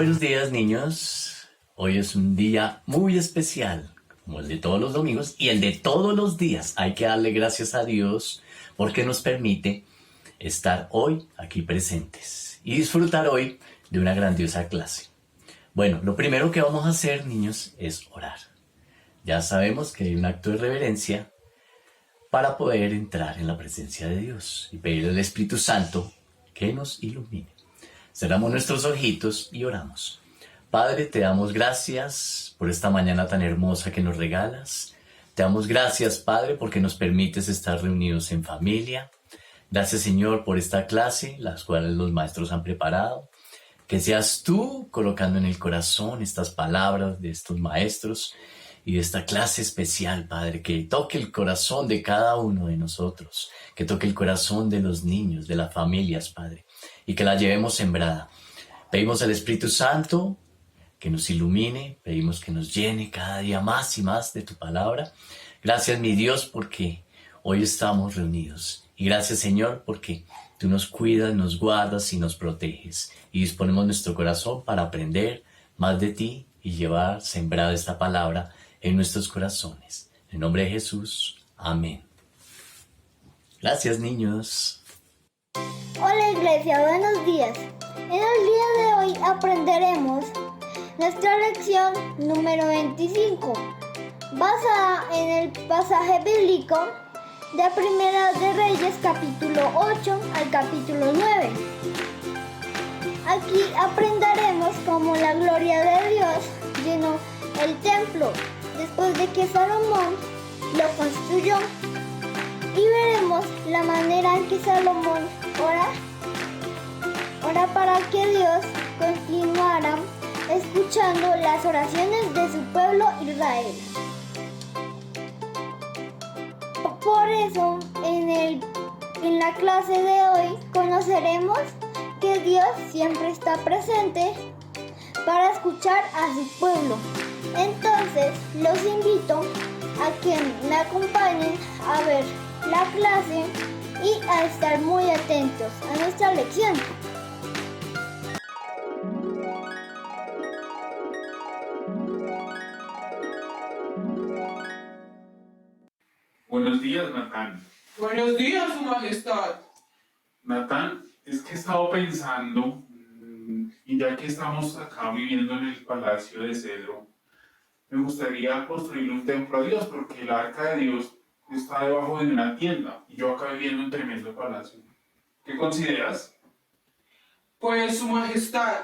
Buenos días, niños. Hoy es un día muy especial, como el de todos los domingos y el de todos los días. Hay que darle gracias a Dios porque nos permite estar hoy aquí presentes y disfrutar hoy de una grandiosa clase. Bueno, lo primero que vamos a hacer, niños, es orar. Ya sabemos que hay un acto de reverencia para poder entrar en la presencia de Dios y pedirle al Espíritu Santo que nos ilumine. Cerramos nuestros ojitos y oramos. Padre, te damos gracias por esta mañana tan hermosa que nos regalas. Te damos gracias, Padre, porque nos permites estar reunidos en familia. Gracias, Señor, por esta clase, las cuales los maestros han preparado. Que seas tú colocando en el corazón estas palabras de estos maestros y de esta clase especial, Padre, que toque el corazón de cada uno de nosotros, que toque el corazón de los niños, de las familias, Padre, y que la llevemos sembrada. Pedimos al Espíritu Santo que nos ilumine, pedimos que nos llene cada día más y más de tu palabra. Gracias, mi Dios, porque hoy estamos reunidos. Y gracias, Señor, porque tú nos cuidas, nos guardas y nos proteges. Y disponemos nuestro corazón para aprender más de ti y llevar sembrada esta palabra en nuestros corazones. En el nombre de Jesús. Amén. Gracias, niños. Hola, Iglesia, buenos días. En el día de hoy aprenderemos nuestra lección número 25, basada en el pasaje bíblico de Primera de Reyes, capítulo 8 al capítulo 9. Aquí aprenderemos cómo la gloria de Dios llenó el templo después de que Salomón lo construyó. Y veremos la manera en que Salomón ora para que Dios continuara escuchando las oraciones de su pueblo Israel. Por eso, en la clase de hoy conoceremos que Dios siempre está presente para escuchar a su pueblo. Entonces, los invito a que me acompañen a ver la clase y a estar muy atentos a nuestra lección. Buenos días, Natán. Buenos días, Su Majestad. Natán, es que he estado pensando, y ya que estamos acá viviendo en el Palacio de Cedro, me gustaría construir un templo a Dios, porque el arca de Dios está debajo de una tienda, y yo acá viviendo en un tremendo palacio. ¿Qué consideras? Pues, Su Majestad,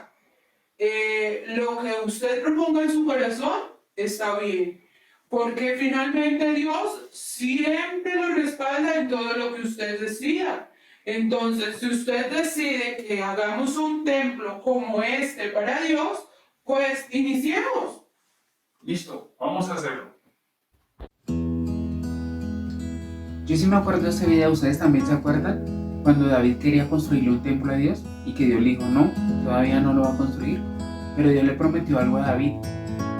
lo que usted proponga en su corazón está bien, porque finalmente Dios siempre lo respalda en todo lo que usted decida. Entonces, si usted decide que hagamos un templo como este para Dios, pues iniciemos. Listo, vamos a hacerlo. Yo sí me acuerdo de este video, ¿ustedes también se acuerdan? Cuando David quería construirle un templo a Dios y que Dios le dijo, no, todavía no lo va a construir. Pero Dios le prometió algo a David,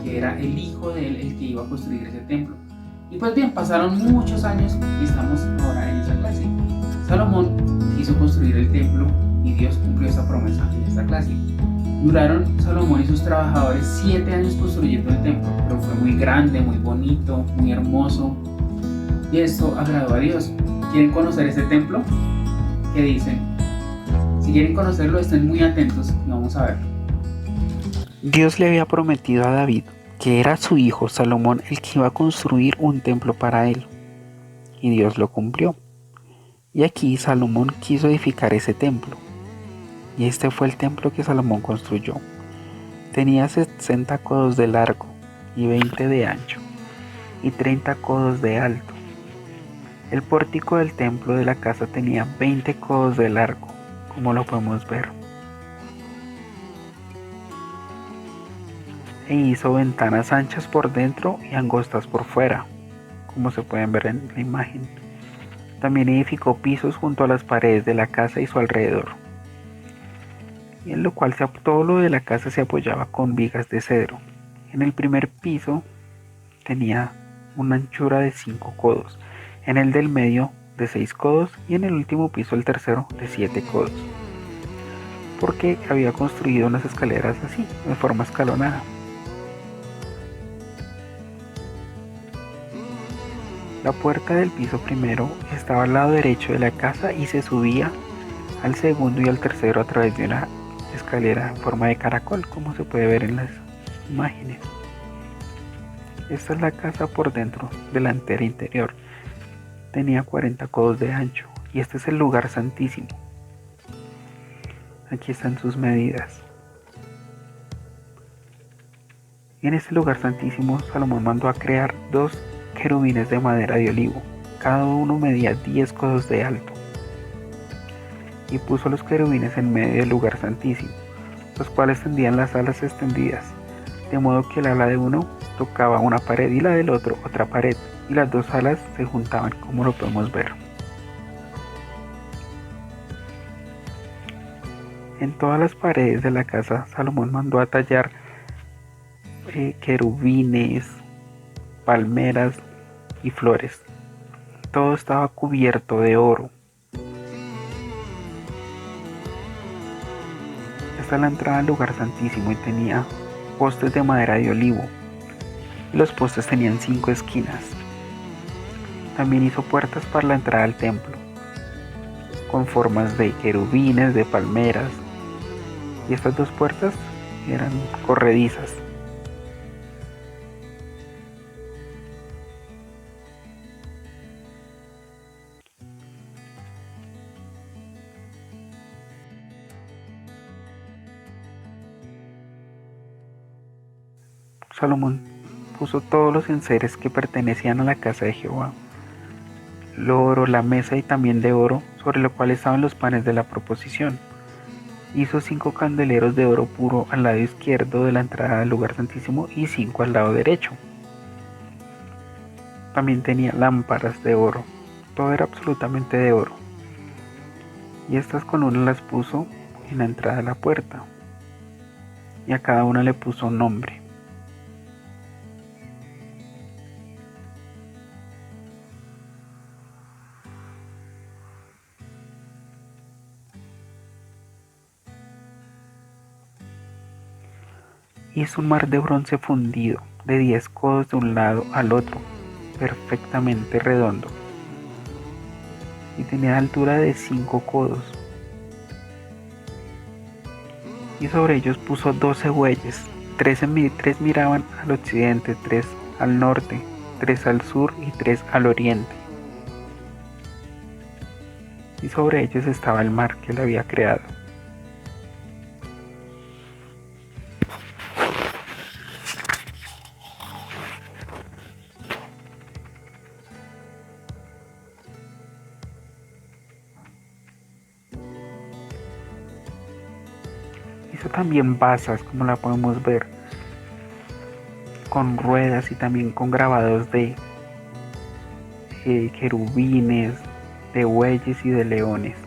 que era el hijo de él el que iba a construir ese templo. Y pues bien, pasaron muchos años y estamos ahora en esa clase. Salomón quiso construir el templo y Dios cumplió esa promesa en esta clase. Duraron Salomón y sus trabajadores 7 años construyendo el templo, pero fue muy grande, muy bonito, muy hermoso. Y esto agradó a Dios. ¿Quieren conocer este templo? ¿Qué dicen? Si quieren conocerlo, estén muy atentos y vamos a verlo. Dios le había prometido a David que era su hijo Salomón el que iba a construir un templo para él. Y Dios lo cumplió. Y aquí Salomón quiso edificar ese templo. Y este fue el templo que Salomón construyó. Tenía 60 codos de largo y 20 de ancho y 30 codos de alto. El pórtico del templo de la casa tenía 20 codos de largo, como lo podemos ver. E hizo ventanas anchas por dentro y angostas por fuera, como se pueden ver en la imagen. También edificó pisos junto a las paredes de la casa y su alrededor, y en lo cual todo lo de la casa se apoyaba con vigas de cedro. En el primer piso tenía una anchura de 5 codos, en el del medio de 6 codos y en el último piso, el tercero, de 7 codos. porque había construido unas escaleras así, de forma escalonada. La puerta del piso primero estaba al lado derecho de la casa y se subía al segundo y al tercero a través de una escalera en forma de caracol, como se puede ver en las imágenes. Esta es la casa por dentro, delantera e interior. Tenía 40 codos de ancho y este es el lugar santísimo. Aquí están sus medidas. En este lugar santísimo, Salomón mandó a crear 2 querubines de madera de olivo. Cada uno medía 10 codos de alto. Y puso los querubines en medio del lugar santísimo, los cuales tendían las alas extendidas, de modo que el ala de uno tocaba una pared y la del otro otra pared, y las 2 alas se juntaban, como lo podemos ver. En todas las paredes de la casa, Salomón mandó a tallar querubines, palmeras y flores. Todo estaba cubierto de oro. Esta es la entrada al lugar santísimo y tenía postes de madera de olivo. Y los postes tenían 5 esquinas. También hizo puertas para la entrada al templo, con formas de querubines, de palmeras. Y estas 2 puertas eran corredizas. Salomón puso todos los enseres que pertenecían a la casa de Jehová, el oro, la mesa y también de oro, sobre lo cual estaban los panes de la proposición. Hizo 5 candeleros de oro puro al lado izquierdo de la entrada del lugar santísimo y 5 al lado derecho. También tenía lámparas de oro, todo era absolutamente de oro. Y estas columnas las puso en la entrada de la puerta, y a cada una le puso un nombre. Hizo un mar de bronce fundido, de 10 codos de un lado al otro, perfectamente redondo, y tenía altura de 5 codos. Y sobre ellos puso 12 bueyes, 3 miraban al occidente, 3 al norte, 3 al sur y 3 al oriente. Y sobre ellos estaba el mar que él había creado. Hizo también basas, como la podemos ver, con ruedas y también con grabados de querubines, de bueyes y de leones.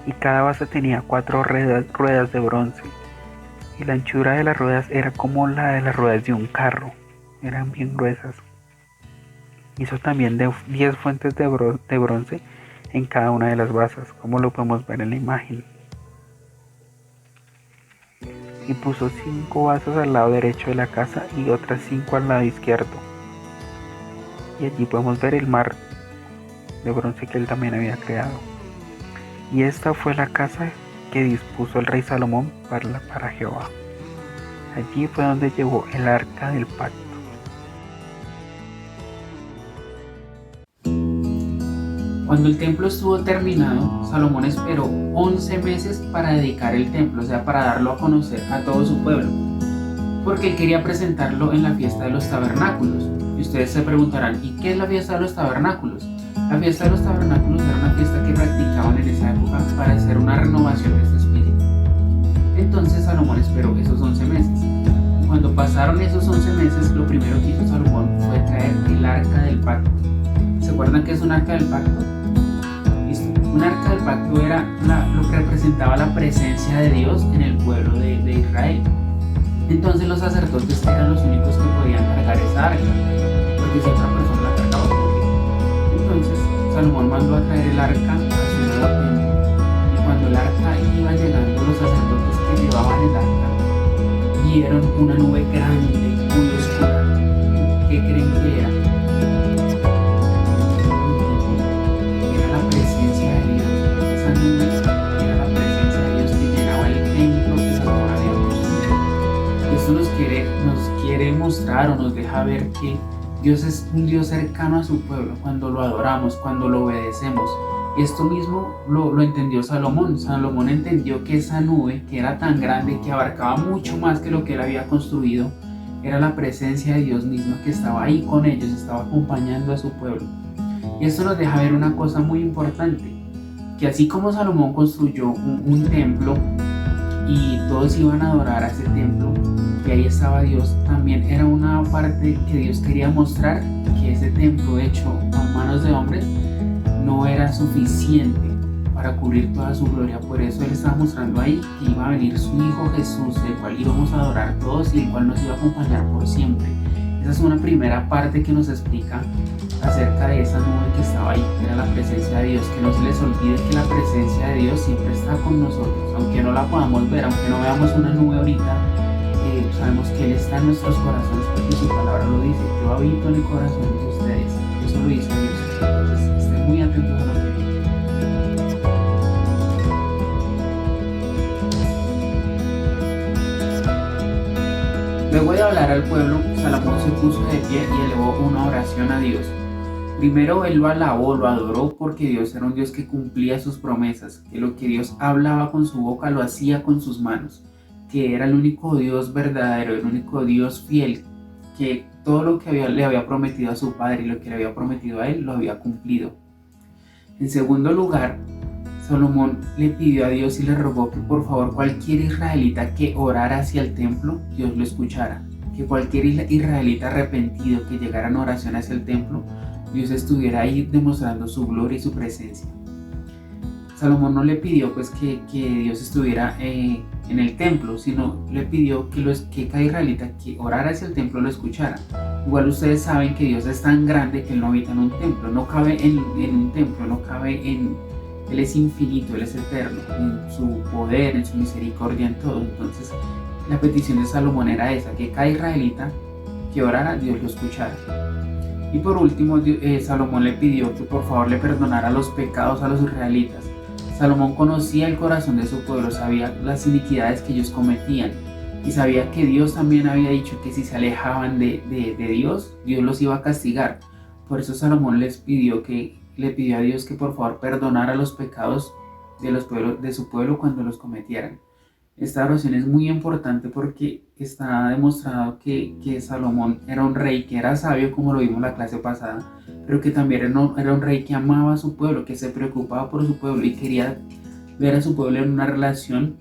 Y cada base tenía 4 ruedas de bronce, y la anchura de las ruedas era como la de las ruedas de un carro, eran bien gruesas. Hizo también 10 fuentes de bronce en cada una de las basas, como lo podemos ver en la imagen. Y puso 5 basas al lado derecho de la casa y otras 5 al lado izquierdo. Y allí podemos ver el mar de bronce que él también había creado. Y esta fue la casa que dispuso el rey Salomón para Jehová. Allí fue donde llevó el arca del pacto. Cuando el templo estuvo terminado, Salomón esperó 11 meses para dedicar el templo, o sea, para darlo a conocer a todo su pueblo, porque él quería presentarlo en la fiesta de los tabernáculos. Y ustedes se preguntarán, ¿y qué es la fiesta de los tabernáculos? La fiesta de los tabernáculos era una fiesta que practicaban en esa época para hacer una renovación de su espíritu. Entonces Salomón esperó esos 11 meses. Y cuando pasaron esos 11 meses, lo primero que hizo Salomón fue traer el arca del pacto. ¿Se acuerdan qué es un arca del pacto? Un arca del pacto era lo que representaba la presencia de Dios en el pueblo de Israel. Entonces los sacerdotes eran los únicos que podían cargar esa arca, porque si otra persona la cargaba, entonces Salomón mandó a traer el arca a verdadero templo. Y cuando el arca iba llegando, los sacerdotes que llevaban el arca vieron una nube grande, muy oscura. ¿Qué creen que era? Era la presencia de Dios. Esa nube era la presencia de Dios que llenaba el templo que Salomón había construido. Esto nos quiere mostrar o nos deja ver que Dios es un Dios cercano a su pueblo cuando lo adoramos, cuando lo obedecemos. Esto mismo lo entendió Salomón. Salomón entendió que esa nube, que era tan grande, que abarcaba mucho más que lo que él había construido, era la presencia de Dios mismo que estaba ahí con ellos, estaba acompañando a su pueblo. Y esto nos deja ver una cosa muy importante, que así como Salomón construyó un templo y todos iban a adorar a ese templo, y ahí estaba Dios, también era una parte que Dios quería mostrar, que ese templo hecho a manos de hombres no era suficiente para cubrir toda su gloria. Por eso Él estaba mostrando ahí que iba a venir su Hijo Jesús, el cual íbamos a adorar todos y el cual nos iba a acompañar por siempre. Esa es una primera parte que nos explica acerca de esa nube que estaba ahí, que era la presencia de Dios. Que no se les olvide que la presencia de Dios siempre está con nosotros, aunque no la podamos ver, aunque no veamos una nube ahorita, sabemos que Él está en nuestros corazones porque su palabra lo dice. Yo habito en el corazón de ustedes. Eso lo dice Dios. Entonces estén muy atentos a lo que viene. Luego de hablar al pueblo, Salomón se puso de pie y elevó una oración a Dios. Primero él lo alabó, lo adoró porque Dios era un Dios que cumplía sus promesas, que lo que Dios hablaba con su boca lo hacía con sus manos, que era el único Dios verdadero, el único Dios fiel, que todo lo que le había prometido a su padre y lo que le había prometido a él lo había cumplido. En segundo lugar, Salomón le pidió a Dios y le rogó que por favor cualquier israelita que orara hacia el templo, Dios lo escuchara, que cualquier israelita arrepentido que llegara en oración hacia el templo, Dios estuviera ahí demostrando su gloria y su presencia. Salomón no le pidió pues que Dios estuviera en el templo, sino le pidió que cada israelita que orara hacia el templo lo escuchara. Igual ustedes saben que Dios es tan grande que Él no habita en un templo, no cabe en un templo, no cabe en... Él es infinito, Él es eterno, en su poder, en su misericordia, en todo. Entonces la petición de Salomón era esa, que cada israelita que orara, Dios lo escuchara. Y por último, Salomón le pidió que por favor le perdonara los pecados a los israelitas. Salomón conocía el corazón de su pueblo, sabía las iniquidades que ellos cometían y sabía que Dios también había dicho que si se alejaban de Dios, Dios los iba a castigar. Por eso Salomón le pidió a Dios que por favor perdonara los pecados de su pueblo cuando los cometieran. Esta oración es muy importante porque está demostrado que Salomón era un rey que era sabio, como lo vimos en la clase pasada, pero que también era un rey que amaba a su pueblo, que se preocupaba por su pueblo y quería ver a su pueblo en una relación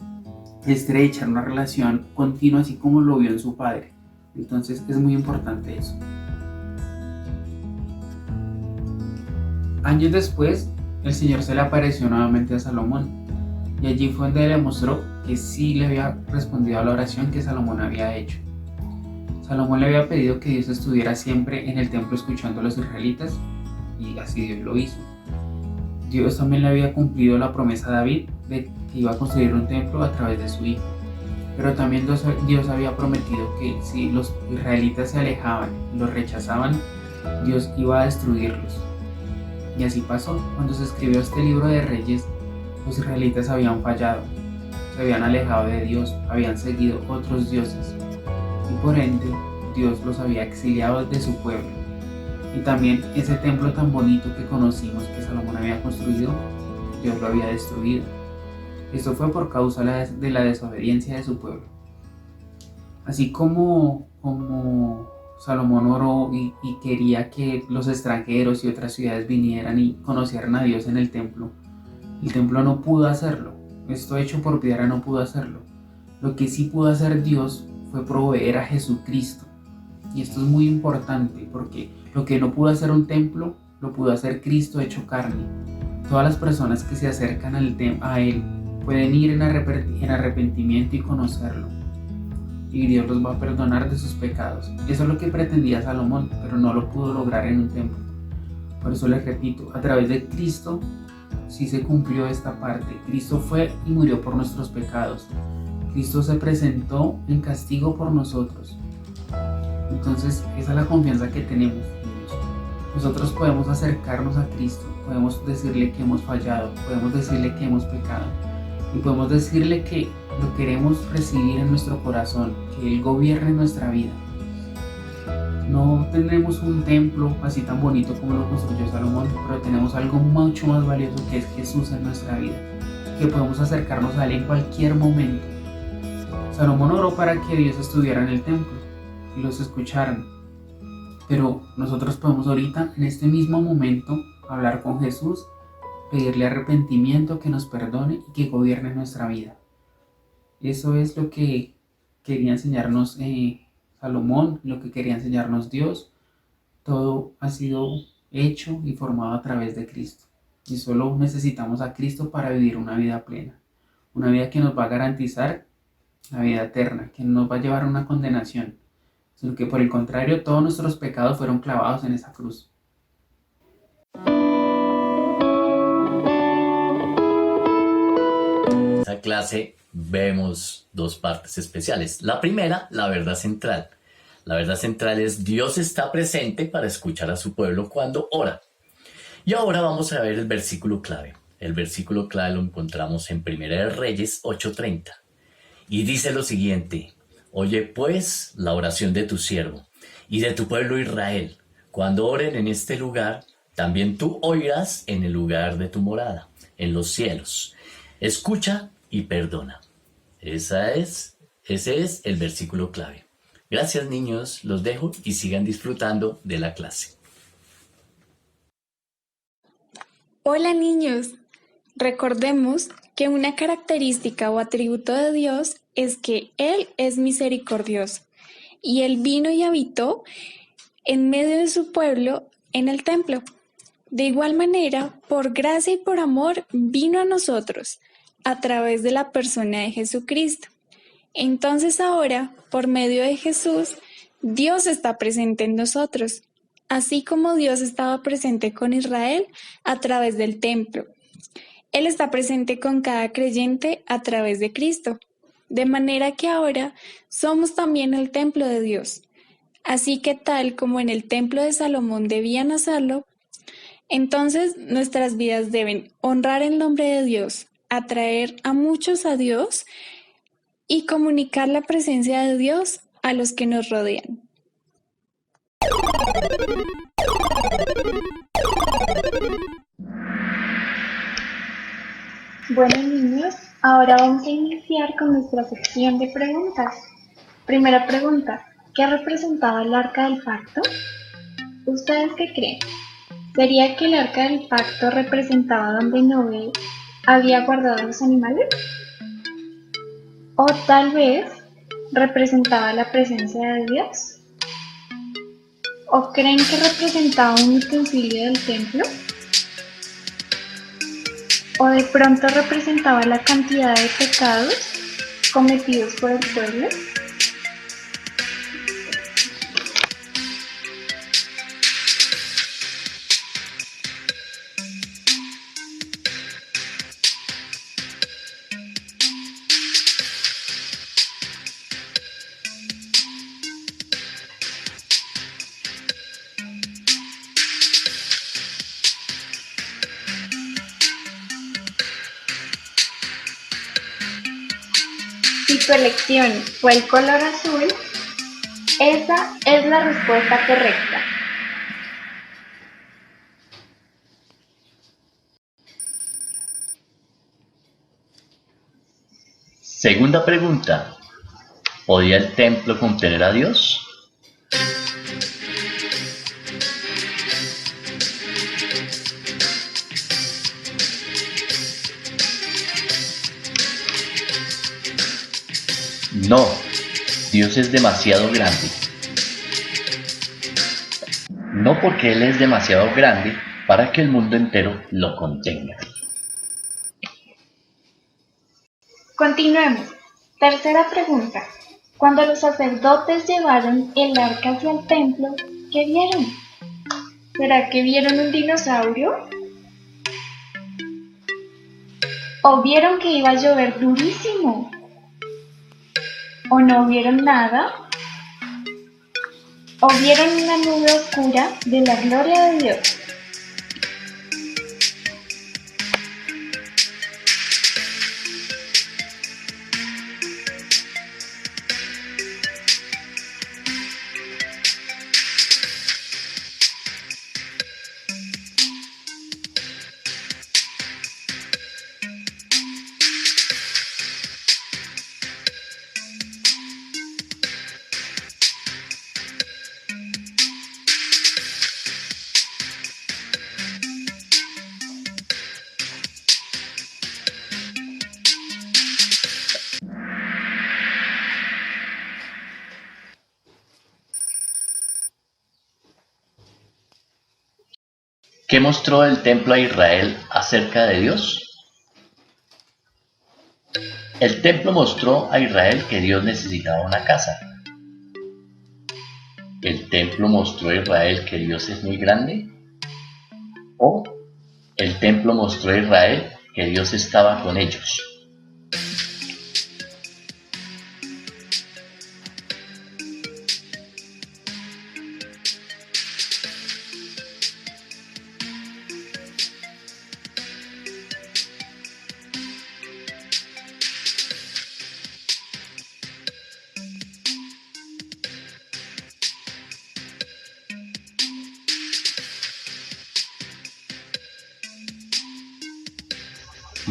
estrecha, en una relación continua, así como lo vio en su padre. Entonces es muy importante eso. Años después, el Señor se le apareció nuevamente a Salomón y allí fue donde le mostró que sí le había respondido a la oración que Salomón había hecho. Salomón le había pedido que Dios estuviera siempre en el templo escuchando a los israelitas y así Dios lo hizo. Dios también le había cumplido la promesa a David de que iba a construir un templo a través de su hijo. Pero también Dios había prometido que si los israelitas se alejaban y los rechazaban, Dios iba a destruirlos. Y así pasó. Cuando se escribió este libro de Reyes, los israelitas habían fallado, se habían alejado de Dios, habían seguido otros dioses y por ende Dios los había exiliado de su pueblo. Y también ese templo tan bonito que conocimos que Salomón había construido, Dios lo había destruido. Esto fue por causa de la desobediencia de su pueblo. Así como Salomón oró y quería que los extranjeros y otras ciudades vinieran y conocieran a Dios en el templo no pudo hacerlo. Esto hecho por piedra no pudo hacerlo. Lo que sí pudo hacer Dios fue proveer a Jesucristo. Y esto es muy importante porque lo que no pudo hacer un templo, lo pudo hacer Cristo hecho carne. Todas las personas que se acercan a Él pueden ir en arrepentimiento y conocerlo. Y Dios los va a perdonar de sus pecados. Eso es lo que pretendía Salomón, pero no lo pudo lograr en un templo. Por eso les repito, a través de Cristo sí se cumplió esta parte. Cristo fue y murió por nuestros pecados. Cristo se presentó en castigo por nosotros. Entonces, esa es la confianza que tenemos, niños. Nosotros podemos acercarnos a Cristo, podemos decirle que hemos fallado, podemos decirle que hemos pecado y podemos decirle que lo queremos recibir en nuestro corazón, que Él gobierne nuestra vida. No tenemos un templo así tan bonito como lo construyó Salomón, pero tenemos algo mucho más valioso, que es Jesús en nuestra vida, que podemos acercarnos a Él en cualquier momento. Salomón oró para que Dios estuviera en el templo y los escucharan, pero nosotros podemos ahorita, en este mismo momento, hablar con Jesús, pedirle arrepentimiento, que nos perdone y que gobierne nuestra vida. Eso es lo que quería enseñarnos Salomón, lo que quería enseñarnos Dios. Todo ha sido hecho y formado a través de Cristo. Y solo necesitamos a Cristo para vivir una vida plena. Una vida que nos va a garantizar la vida eterna, que no nos va a llevar a una condenación, sino que por el contrario, todos nuestros pecados fueron clavados en esa cruz. En esta clase vemos dos partes especiales. La primera, la verdad central. La verdad central es: Dios está presente para escuchar a su pueblo cuando ora. Y ahora vamos a ver el versículo clave. El versículo clave lo encontramos en 1 Reyes 8:30. Y dice lo siguiente: oye pues la oración de tu siervo y de tu pueblo Israel. Cuando oren en este lugar, también tú oirás en el lugar de tu morada, en los cielos. Escucha y perdona. Ese es el versículo clave. Gracias, niños, los dejo y sigan disfrutando de la clase. Hola, niños. Recordemos que una característica o atributo de Dios es que Él es misericordioso y Él vino y habitó en medio de su pueblo en el templo. De igual manera, por gracia y por amor, vino a nosotros a través de la persona de Jesucristo. Entonces ahora, por medio de Jesús, Dios está presente en nosotros, así como Dios estaba presente con Israel a través del templo. Él está presente con cada creyente a través de Cristo, de manera que ahora somos también el templo de Dios. Así que tal como en el templo de Salomón debían hacerlo, entonces nuestras vidas deben honrar el nombre de Dios, atraer a muchos a Dios y comunicar la presencia de Dios a los que nos rodean. Bueno, niños, ahora vamos a iniciar con nuestra sección de preguntas. Primera pregunta: ¿qué representaba el arca del pacto? ¿Ustedes qué creen? ¿Sería que el arca del pacto representaba donde Noé había guardado a los animales? ¿O tal vez representaba la presencia de Dios? ¿O creen que representaba un utensilio del templo? ¿O de pronto representaba la cantidad de pecados cometidos por el pueblo? Si tu elección fue el color azul, esa es la respuesta correcta. Segunda pregunta: ¿podía el templo contener a Dios? No, Dios es demasiado grande. No, porque Él es demasiado grande para que el mundo entero lo contenga. Continuemos. Tercera pregunta. Cuando los sacerdotes llevaron el arca hacia el templo, ¿qué vieron? ¿Será que vieron un dinosaurio? ¿O vieron que iba a llover durísimo? ¿O no vieron nada? ¿O vieron una nube oscura de la gloria de Dios? ¿Qué mostró el templo a Israel acerca de Dios? El templo mostró a Israel que Dios necesitaba una casa. ¿El templo mostró a Israel que Dios es muy grande? ¿O el templo mostró a Israel que Dios estaba con ellos?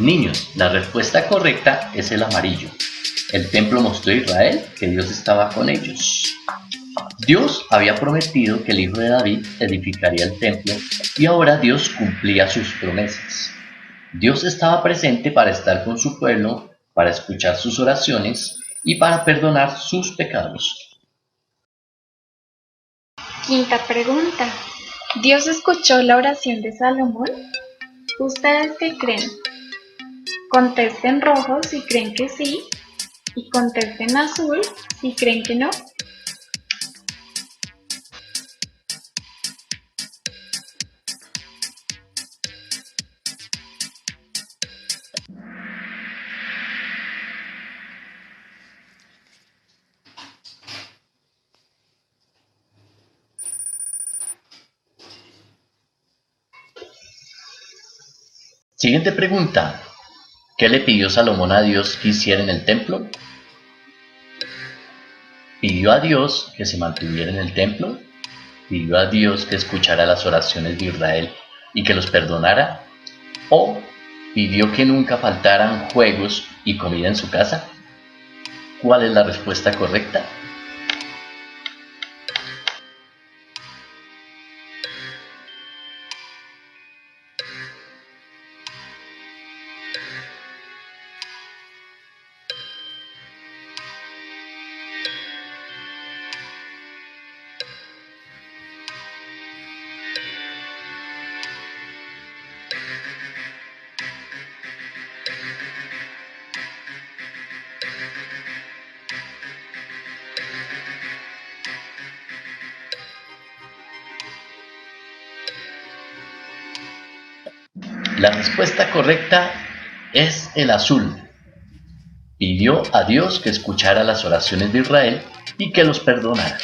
Niños, la respuesta correcta es el amarillo. El templo mostró a Israel que Dios estaba con ellos. Dios había prometido que el hijo de David edificaría el templo y ahora Dios cumplía sus promesas. Dios estaba presente para estar con su pueblo, para escuchar sus oraciones y para perdonar sus pecados. Quinta pregunta. ¿Dios escuchó la oración de Salomón? ¿Ustedes qué creen? Contesten rojo si creen que sí y contesten azul si creen que no. Siguiente pregunta. ¿Qué le pidió Salomón a Dios que hiciera en el templo? ¿Pidió a Dios que se mantuviera en el templo? ¿Pidió a Dios que escuchara las oraciones de Israel y que los perdonara? ¿O pidió que nunca faltaran juegos y comida en su casa? ¿Cuál es la respuesta correcta? La respuesta correcta es el azul. Pidió a Dios que escuchara las oraciones de Israel y que los perdonara.